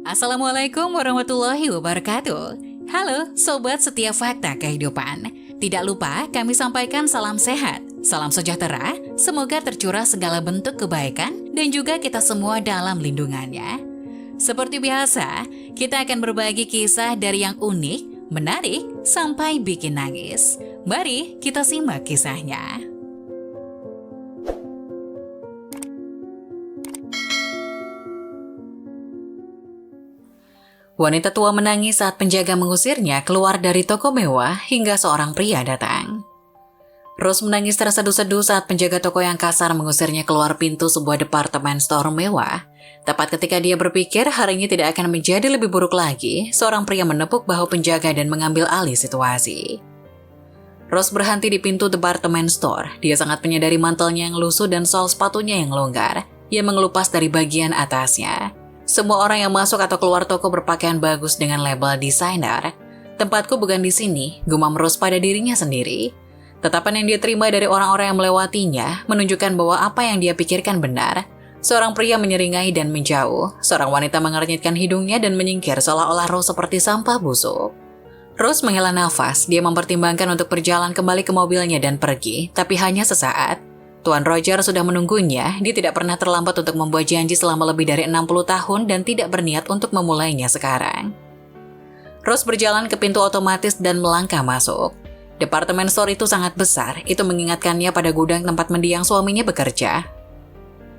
Assalamualaikum warahmatullahi wabarakatuh. Halo Sobat Setiap Fakta Kehidupan. Tidak lupa kami sampaikan salam sehat, salam sejahtera, semoga tercurah segala bentuk kebaikan dan juga kita semua dalam lindungannya. Seperti biasa, kita akan berbagi kisah dari yang unik, menarik, sampai bikin nangis. Mari kita simak kisahnya. Wanita tua menangis saat penjaga mengusirnya keluar dari toko mewah hingga seorang pria datang. Rose menangis terseduh-seduh saat penjaga toko yang kasar mengusirnya keluar pintu sebuah departemen store mewah. Tepat ketika dia berpikir harinya tidak akan menjadi lebih buruk lagi, seorang pria menepuk bahu penjaga dan mengambil alih situasi. Rose berhenti di pintu departemen store. Dia sangat menyadari mantelnya yang lusuh dan sol sepatunya yang longgar. Ia mengelupas dari bagian atasnya. Semua orang yang masuk atau keluar toko berpakaian bagus dengan label desainer. Tempatku bukan di sini, gumam Rose pada dirinya sendiri. Tetapan yang dia terima dari orang-orang yang melewatinya menunjukkan bahwa apa yang dia pikirkan benar. Seorang pria menyeringai dan menjauh. Seorang wanita mengernyitkan hidungnya dan menyingkir seolah-olah Rose seperti sampah busuk. Rose menghela nafas, dia mempertimbangkan untuk berjalan kembali ke mobilnya dan pergi, tapi hanya sesaat. Tuan Roger sudah menunggunya, dia tidak pernah terlambat untuk membuat janji selama lebih dari 60 tahun dan tidak berniat untuk memulainya sekarang. Rose berjalan ke pintu otomatis dan melangkah masuk. Departemen store itu sangat besar, itu mengingatkannya pada gudang tempat mendiang suaminya bekerja.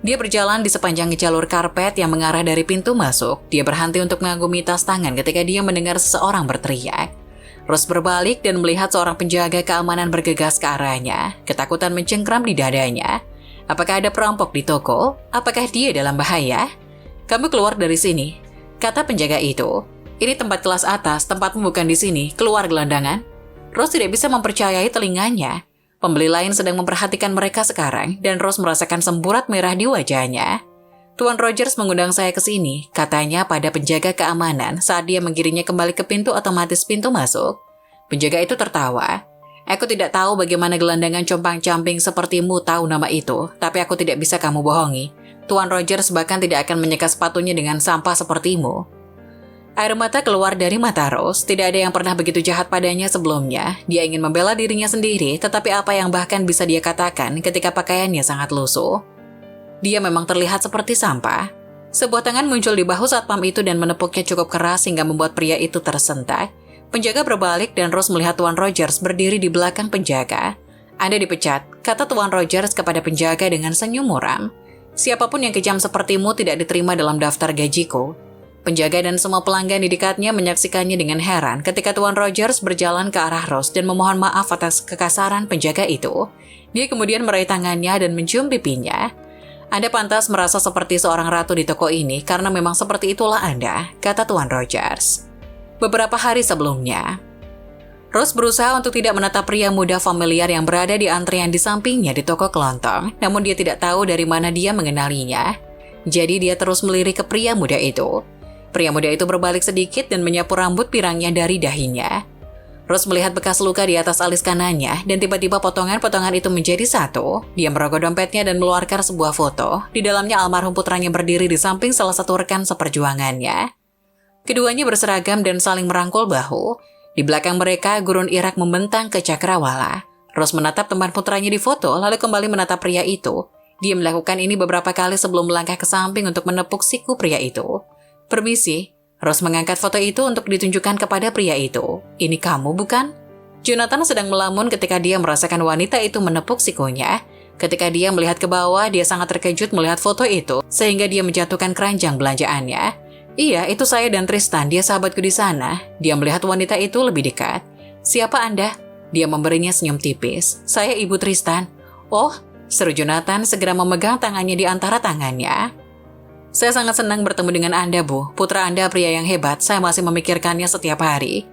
Dia berjalan di sepanjang jalur karpet yang mengarah dari pintu masuk. Dia berhenti untuk mengagumi tas tangan ketika dia mendengar seseorang berteriak. Rose berbalik dan melihat seorang penjaga keamanan bergegas ke arahnya. Ketakutan mencengkram di dadanya. Apakah ada perampok di toko? Apakah dia dalam bahaya? Kamu keluar dari sini, kata penjaga itu. Ini tempat kelas atas, tempatmu bukan di sini, keluar gelandangan. Rose tidak bisa mempercayai telinganya. Pembeli lain sedang memperhatikan mereka sekarang dan Rose merasakan semburat merah di wajahnya. Tuan Rogers mengundang saya ke sini, katanya pada penjaga keamanan saat dia menggiringnya kembali ke pintu otomatis pintu masuk. Penjaga itu tertawa. Aku tidak tahu bagaimana gelandangan compang-camping sepertimu tahu nama itu, tapi aku tidak bisa kamu bohongi. Tuan Rogers bahkan tidak akan menyeka sepatunya dengan sampah sepertimu. Air mata keluar dari mata Rose, tidak ada yang pernah begitu jahat padanya sebelumnya. Dia ingin membela dirinya sendiri, tetapi apa yang bahkan bisa dia katakan ketika pakaiannya sangat lusuh. Dia memang terlihat seperti sampah. Sebuah tangan muncul di bahu satpam itu dan menepuknya cukup keras hingga membuat pria itu tersentak. Penjaga berbalik dan Rose melihat Tuan Rogers berdiri di belakang penjaga. Anda dipecat, kata Tuan Rogers kepada penjaga dengan senyum muram. Siapapun yang kejam sepertimu tidak diterima dalam daftar gajiku. Penjaga dan semua pelanggan di dekatnya menyaksikannya dengan heran ketika Tuan Rogers berjalan ke arah Rose dan memohon maaf atas kekasaran penjaga itu. Dia kemudian meraih tangannya dan mencium pipinya. Anda pantas merasa seperti seorang ratu di toko ini karena memang seperti itulah Anda, kata Tuan Rogers. Beberapa hari sebelumnya, Rose berusaha untuk tidak menatap pria muda familiar yang berada di antrean di sampingnya di toko kelontong, namun dia tidak tahu dari mana dia mengenalinya. Jadi dia terus melirik ke pria muda itu. Pria muda itu berbalik sedikit dan menyapu rambut pirangnya dari dahinya. Rose melihat bekas luka di atas alis kanannya dan tiba-tiba potongan-potongan itu menjadi satu. Dia merogoh dompetnya dan mengeluarkan sebuah foto. Di dalamnya almarhum putranya berdiri di samping salah satu rekan seperjuangannya. Keduanya berseragam dan saling merangkul bahu. Di belakang mereka, gurun Irak membentang ke cakrawala. Rose menatap teman putranya di foto lalu kembali menatap pria itu. Dia melakukan ini beberapa kali sebelum melangkah ke samping untuk menepuk siku pria itu. Permisi. Rose mengangkat foto itu untuk ditunjukkan kepada pria itu. Ini kamu bukan? Jonathan sedang melamun ketika dia merasakan wanita itu menepuk sikunya. Ketika dia melihat ke bawah, dia sangat terkejut melihat foto itu, sehingga dia menjatuhkan keranjang belanjaannya. Iya, itu saya dan Tristan, dia sahabatku di sana. Dia melihat wanita itu lebih dekat. Siapa Anda? Dia memberinya senyum tipis. Saya Ibu Tristan. Oh, seru Jonathan segera memegang tangannya di antara tangannya. Saya sangat senang bertemu dengan Anda, Bu. Putra Anda pria yang hebat, saya masih memikirkannya setiap hari.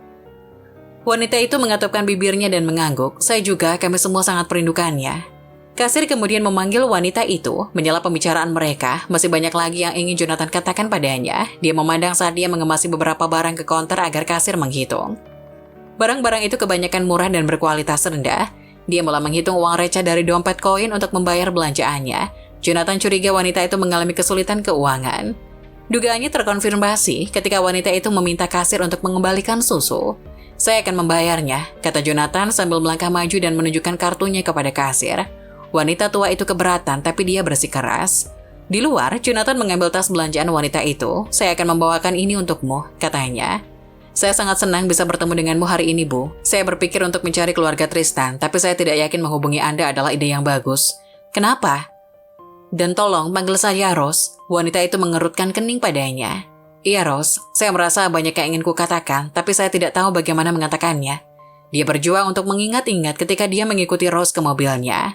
Wanita itu mengatupkan bibirnya dan mengangguk. Saya juga, kami semua sangat merindukannya. Kasir kemudian memanggil wanita itu, menyela pembicaraan mereka. Masih banyak lagi yang ingin Jonathan katakan padanya. Dia memandang saat dia mengemasi beberapa barang ke konter agar kasir menghitung. Barang-barang itu kebanyakan murah dan berkualitas rendah. Dia mulai menghitung uang receh dari dompet koin untuk membayar belanjaannya. Jonathan curiga wanita itu mengalami kesulitan keuangan. Dugaannya terkonfirmasi ketika wanita itu meminta kasir untuk mengembalikan susu. Saya akan membayarnya, kata Jonathan sambil melangkah maju dan menunjukkan kartunya kepada kasir. Wanita tua itu keberatan, tapi dia bersikeras. Di luar, Jonathan mengambil tas belanjaan wanita itu. Saya akan membawakan ini untukmu, katanya. Saya sangat senang bisa bertemu denganmu hari ini, Bu. Saya berpikir untuk mencari keluarga Tristan, tapi saya tidak yakin menghubungi Anda adalah ide yang bagus. Kenapa? Dan tolong panggil saya Rose. Wanita itu mengerutkan kening padanya. Iya Rose, saya merasa banyak yang ingin kukatakan, tapi saya tidak tahu bagaimana mengatakannya. Dia berjuang untuk mengingat-ingat ketika dia mengikuti Rose ke mobilnya.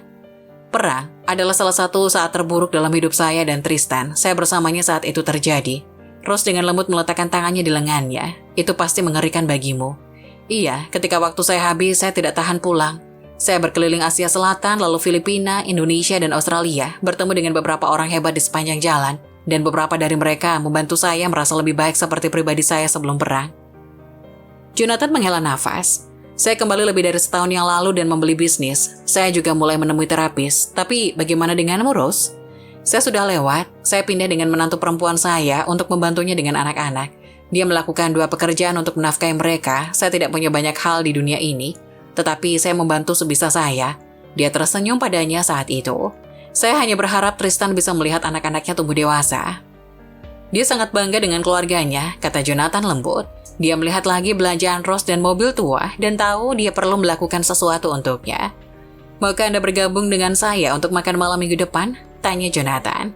Perang adalah salah satu saat terburuk dalam hidup saya dan Tristan. Saya bersamanya saat itu terjadi. Rose dengan lembut meletakkan tangannya di lengannya. Itu pasti mengerikan bagimu. Iya, ketika waktu saya habis, saya tidak tahan pulang. Saya berkeliling Asia Selatan, lalu Filipina, Indonesia, dan Australia, bertemu dengan beberapa orang hebat di sepanjang jalan, dan beberapa dari mereka membantu saya merasa lebih baik seperti pribadi saya sebelum perang. Jonathan menghela nafas. Saya kembali lebih dari setahun yang lalu dan membeli bisnis. Saya juga mulai menemui terapis. Tapi bagaimana denganmu, Rose? Saya sudah lewat. Saya pindah dengan menantu perempuan saya untuk membantunya dengan anak-anak. Dia melakukan 2 pekerjaan untuk menafkahi mereka. Saya tidak punya banyak hal di dunia ini. Tetapi saya membantu sebisa saya. Dia tersenyum padanya saat itu. Saya hanya berharap Tristan bisa melihat anak-anaknya tumbuh dewasa. Dia sangat bangga dengan keluarganya, kata Jonathan lembut. Dia melihat lagi belanjaan Rose dan mobil tua dan tahu dia perlu melakukan sesuatu untuknya. Maukah Anda bergabung dengan saya untuk makan malam minggu depan? Tanya Jonathan.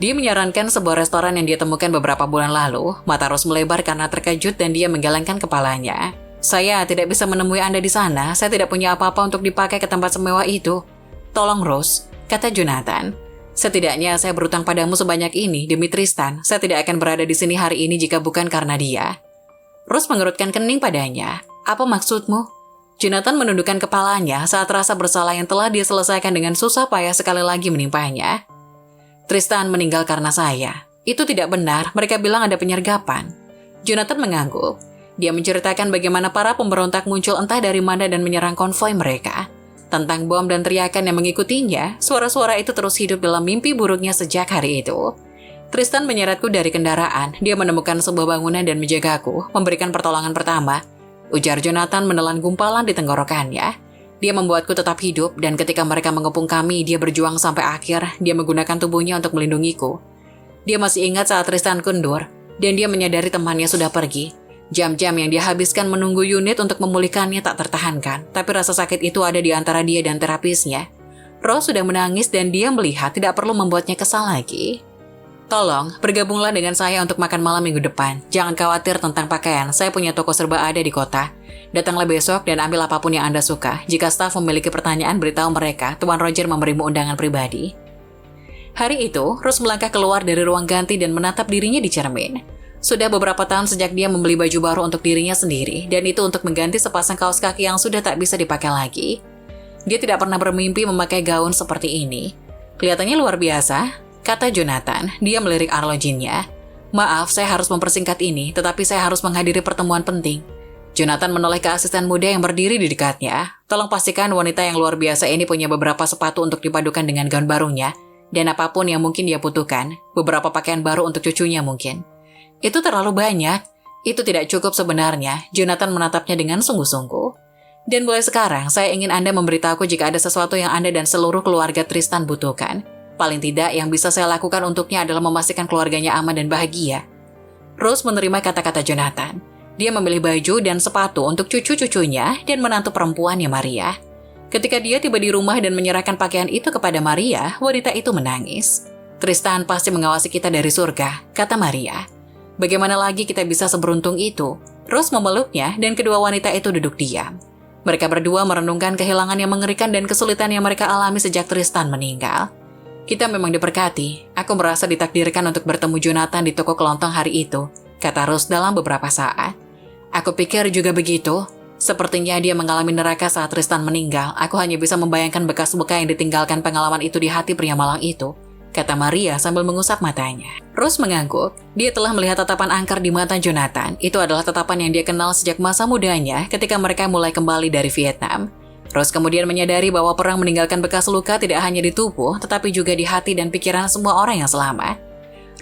Dia menyarankan sebuah restoran yang dia temukan beberapa bulan lalu. Mata Rose melebar karena terkejut dan dia menggelengkan kepalanya. Saya tidak bisa menemui Anda di sana. Saya tidak punya apa-apa untuk dipakai ke tempat semewah itu. Tolong Rose, kata Jonathan. Setidaknya saya berutang padamu sebanyak ini demi Tristan. Saya tidak akan berada di sini hari ini jika bukan karena dia. Rose mengerutkan kening padanya. Apa maksudmu? Jonathan menundukkan kepalanya saat rasa bersalah yang telah dia selesaikan dengan susah payah sekali lagi menimpanya. Tristan meninggal karena saya. Itu tidak benar, mereka bilang ada penyergapan. Jonathan mengangguk. Dia menceritakan bagaimana para pemberontak muncul entah dari mana dan menyerang konvoi mereka. Tentang bom dan teriakan yang mengikutinya, suara-suara itu terus hidup dalam mimpi buruknya sejak hari itu. Tristan menyeretku dari kendaraan, dia menemukan sebuah bangunan dan menjagaku, memberikan pertolongan pertama. Ujar Jonathan menelan gumpalan di tenggorokannya. Dia membuatku tetap hidup dan ketika mereka mengepung kami, dia berjuang sampai akhir, dia menggunakan tubuhnya untuk melindungiku. Dia masih ingat saat Tristan kundur, dan dia menyadari temannya sudah pergi. Jam-jam yang dia habiskan menunggu unit untuk memulihkannya tak tertahankan, tapi rasa sakit itu ada di antara dia dan terapisnya. Rose sudah menangis dan dia melihat tidak perlu membuatnya kesal lagi. Tolong, bergabunglah dengan saya untuk makan malam minggu depan. Jangan khawatir tentang pakaian, saya punya toko serba ada di kota. Datanglah besok dan ambil apapun yang Anda suka. Jika staf memiliki pertanyaan, beritahu mereka, Tuan Roger memberimu undangan pribadi. Hari itu, Rose melangkah keluar dari ruang ganti dan menatap dirinya di cermin. Sudah beberapa tahun sejak dia membeli baju baru untuk dirinya sendiri, dan itu untuk mengganti sepasang kaos kaki yang sudah tak bisa dipakai lagi. Dia tidak pernah bermimpi memakai gaun seperti ini. Kelihatannya luar biasa, kata Jonathan. Dia melirik arlojinya. Maaf, saya harus mempersingkat ini, tetapi saya harus menghadiri pertemuan penting. Jonathan menoleh ke asisten muda yang berdiri di dekatnya. Tolong pastikan wanita yang luar biasa ini punya beberapa sepatu untuk dipadukan dengan gaun barunya, dan apapun yang mungkin dia butuhkan, beberapa pakaian baru untuk cucunya mungkin. Itu terlalu banyak. Itu tidak cukup sebenarnya. Jonathan menatapnya dengan sungguh-sungguh. Dan mulai sekarang, saya ingin Anda memberitahu jika ada sesuatu yang Anda dan seluruh keluarga Tristan butuhkan. Paling tidak, yang bisa saya lakukan untuknya adalah memastikan keluarganya aman dan bahagia. Rose menerima kata-kata Jonathan. Dia memilih baju dan sepatu untuk cucu-cucunya dan menantu perempuannya Maria. Ketika dia tiba di rumah dan menyerahkan pakaian itu kepada Maria, wanita itu menangis. Tristan pasti mengawasi kita dari surga, kata Maria. Bagaimana lagi kita bisa seberuntung itu? Rose memeluknya dan kedua wanita itu duduk diam. Mereka berdua merenungkan kehilangan yang mengerikan dan kesulitan yang mereka alami sejak Tristan meninggal. Kita memang diberkati. Aku merasa ditakdirkan untuk bertemu Jonathan di toko kelontong hari itu, kata Rose dalam beberapa saat. Aku pikir juga begitu. Sepertinya dia mengalami neraka saat Tristan meninggal. Aku hanya bisa membayangkan bekas luka yang ditinggalkan pengalaman itu di hati pria malang itu, kata Maria sambil mengusap matanya. Rose mengangguk. Dia telah melihat tatapan angker di mata Jonathan. Itu adalah tatapan yang dia kenal sejak masa mudanya ketika mereka mulai kembali dari Vietnam. Rose kemudian menyadari bahwa perang meninggalkan bekas luka tidak hanya di tubuh, tetapi juga di hati dan pikiran semua orang yang selamat.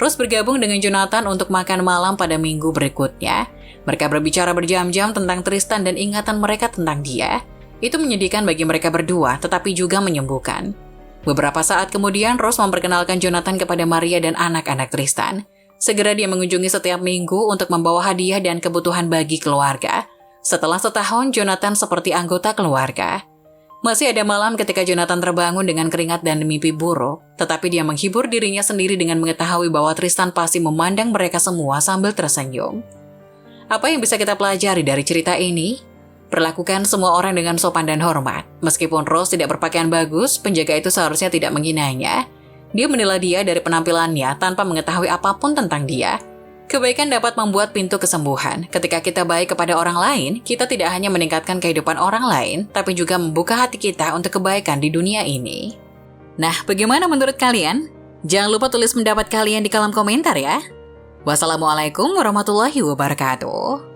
Rose bergabung dengan Jonathan untuk makan malam pada minggu berikutnya. Mereka berbicara berjam-jam tentang Tristan dan ingatan mereka tentang dia. Itu menyedihkan bagi mereka berdua, tetapi juga menyembuhkan. Beberapa saat kemudian, Rose memperkenalkan Jonathan kepada Maria dan anak-anak Tristan. Segera dia mengunjungi setiap minggu untuk membawa hadiah dan kebutuhan bagi keluarga. Setelah setahun, Jonathan seperti anggota keluarga. Masih ada malam ketika Jonathan terbangun dengan keringat dan mimpi buruk, tetapi dia menghibur dirinya sendiri dengan mengetahui bahwa Tristan pasti memandang mereka semua sambil tersenyum. Apa yang bisa kita pelajari dari cerita ini? Perlakukan semua orang dengan sopan dan hormat. Meskipun Rose tidak berpakaian bagus, penjaga itu seharusnya tidak menghinanya. Dia menilai dia dari penampilannya tanpa mengetahui apapun tentang dia. Kebaikan dapat membuat pintu kesembuhan. Ketika kita baik kepada orang lain, kita tidak hanya meningkatkan kehidupan orang lain, tapi juga membuka hati kita untuk kebaikan di dunia ini. Nah, bagaimana menurut kalian? Jangan lupa tulis pendapat kalian di kolom komentar ya. Wassalamualaikum warahmatullahi wabarakatuh.